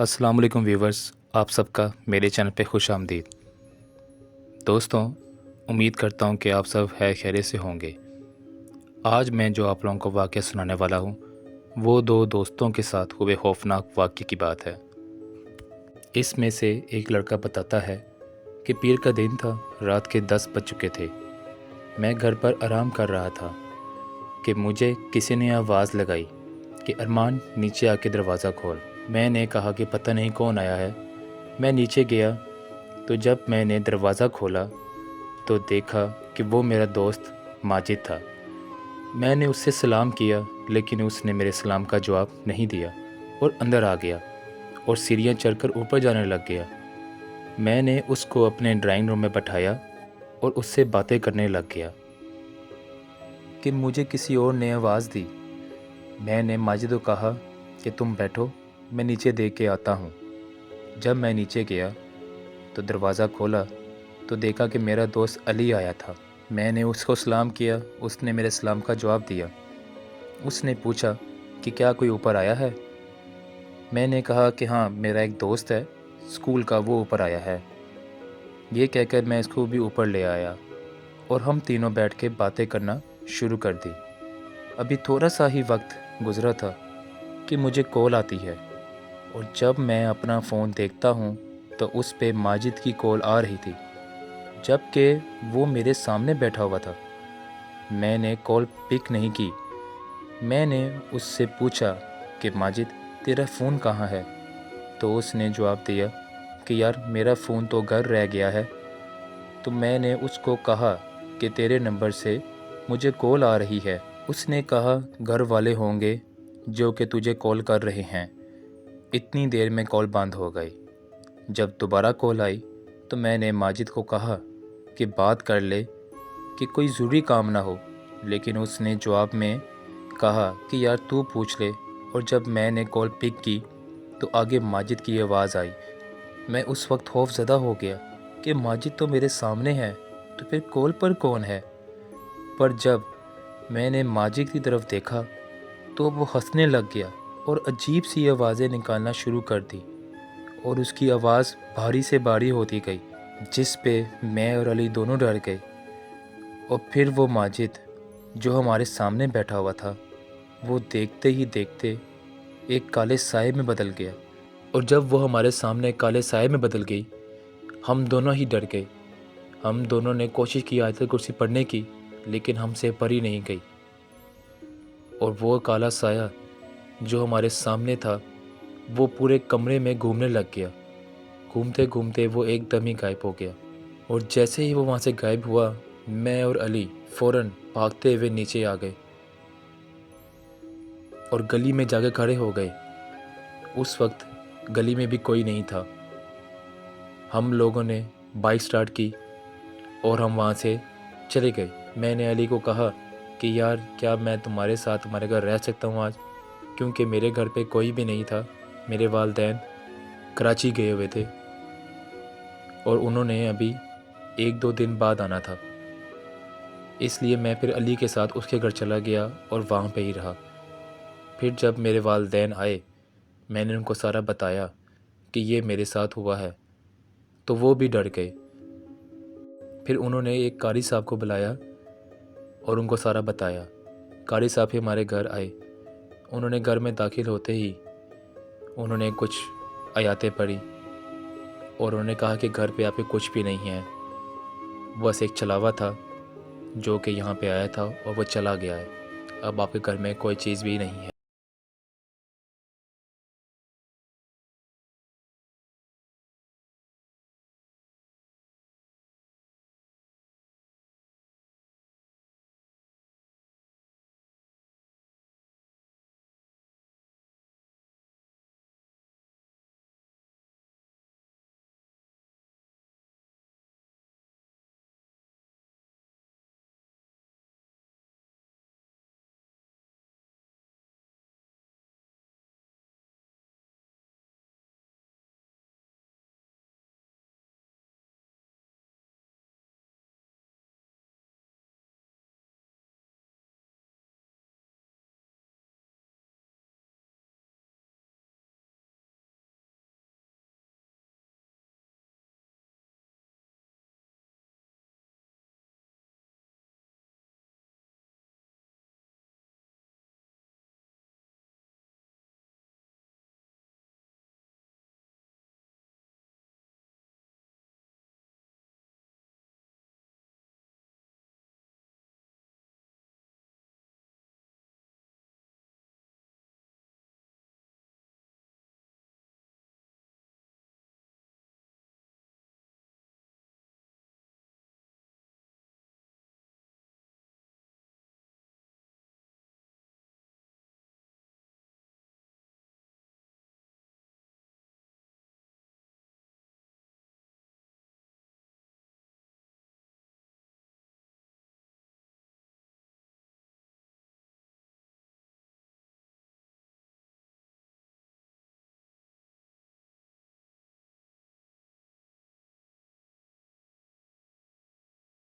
अस्सलाम वालेकुम व्यूवर्स, आप सबका मेरे चैनल पे खुश आमदीद। दोस्तों, उम्मीद करता हूँ कि आप सब खैरियत से होंगे। आज मैं जो आप लोगों को वाक़या सुनाने वाला हूँ वो दो दोस्तों के साथ हुए खौफनाक वाक़ये की बात है। इसमें से एक लड़का बताता है कि पीर का दिन था, रात के 10 बज चुके थे। मैं घर पर आराम कर रहा था कि मुझे किसी ने आवाज़ लगाई कि अरमान नीचे आके दरवाज़ा खोल। मैंने कहा कि पता नहीं कौन आया है। मैं नीचे गया तो जब मैंने दरवाज़ा खोला तो देखा कि वो मेरा दोस्त माजिद था। मैंने उससे सलाम किया लेकिन उसने मेरे सलाम का जवाब नहीं दिया और अंदर आ गया और सीढ़ियाँ चढ़कर ऊपर जाने लग गया। मैंने उसको अपने ड्राइंग रूम में बैठाया और उससे बातें करने लग गया कि मुझे किसी और ने आवाज़ दी। मैंने माजिद को कहा कि तुम बैठो, मैं नीचे देख के आता हूँ। जब मैं नीचे गया तो दरवाज़ा खोला तो देखा कि मेरा दोस्त अली आया था। मैंने उसको सलाम किया, उसने मेरे सलाम का जवाब दिया। उसने पूछा कि क्या कोई ऊपर आया है। मैंने कहा कि हाँ, मेरा एक दोस्त है स्कूल का, वो ऊपर आया है। ये कहकर मैं इसको भी ऊपर ले आया और हम तीनों बैठ के बातें करना शुरू कर दी। अभी थोड़ा सा ही वक्त गुज़रा था कि मुझे कॉल आती है और जब मैं अपना फ़ोन देखता हूँ तो उस पे माजिद की कॉल आ रही थी, जबकि वो मेरे सामने बैठा हुआ था। मैंने कॉल पिक नहीं की। मैंने उससे पूछा कि माजिद, तेरा फ़ोन कहाँ है? तो उसने जवाब दिया कि यार, मेरा फ़ोन तो घर रह गया है। तो मैंने उसको कहा कि तेरे नंबर से मुझे कॉल आ रही है। उसने कहा घर वाले होंगे जो कि तुझे कॉल कर रहे हैं। इतनी देर में कॉल बंद हो गई। जब दोबारा कॉल आई तो मैंने माजिद को कहा कि बात कर ले कि कोई ज़रूरी काम ना हो, लेकिन उसने जवाब में कहा कि यार तू पूछ ले। और जब मैंने कॉल पिक की तो आगे माजिद की आवाज़ आई। मैं उस वक्त खौफज़दा हो गया कि माजिद तो मेरे सामने है, तो फिर कॉल पर कौन है। पर जब मैंने माजिद की तरफ देखा तो वो हंसने लग गया और अजीब सी आवाज़ें निकालना शुरू कर दी और उसकी आवाज़ भारी से भारी होती गई, जिस पे मैं और अली दोनों डर गए। और फिर वो माजिद जो हमारे सामने बैठा हुआ था, वो देखते ही देखते एक काले साए में बदल गया। और जब वो हमारे सामने काले साए में बदल गई, हम दोनों ही डर गए। हम दोनों ने कोशिश की आयतल कुर्सी पढ़ने की, लेकिन हमसे पढ़ी नहीं गई। और वो काला साया जो हमारे सामने था वो पूरे कमरे में घूमने लग गया। घूमते घूमते वो एकदम ही गायब हो गया। और जैसे ही वो वहाँ से गायब हुआ, मैं और अली फ़ौरन भागते हुए नीचे आ गए और गली में जाकर खड़े हो गए। उस वक्त गली में भी कोई नहीं था। हम लोगों ने बाइक स्टार्ट की और हम वहाँ से चले गए। मैंने अली को कहा कि यार, क्या मैं तुम्हारे साथ तुम्हारे घर रह सकता हूँ आज, क्योंकि मेरे घर पे कोई भी नहीं था। मेरे वालिदैन कराची गए हुए थे और उन्होंने अभी 1-2 दिन बाद आना था। इसलिए मैं फिर अली के साथ उसके घर चला गया और वहाँ पे ही रहा। फिर जब मेरे वालिदैन आए, मैंने उनको सारा बताया कि ये मेरे साथ हुआ है, तो वो भी डर गए। फिर उन्होंने एक कारी साहब को बुलाया और उनको सारा बताया। कारी साहब भी हमारे घर आए। उन्होंने घर में दाखिल होते ही उन्होंने कुछ आयतें पढ़ी और उन्होंने कहा कि घर पे आपके कुछ भी नहीं है, बस एक छलावा था जो कि यहाँ पे आया था और वो चला गया है। अब आपके घर में कोई चीज़ भी नहीं है।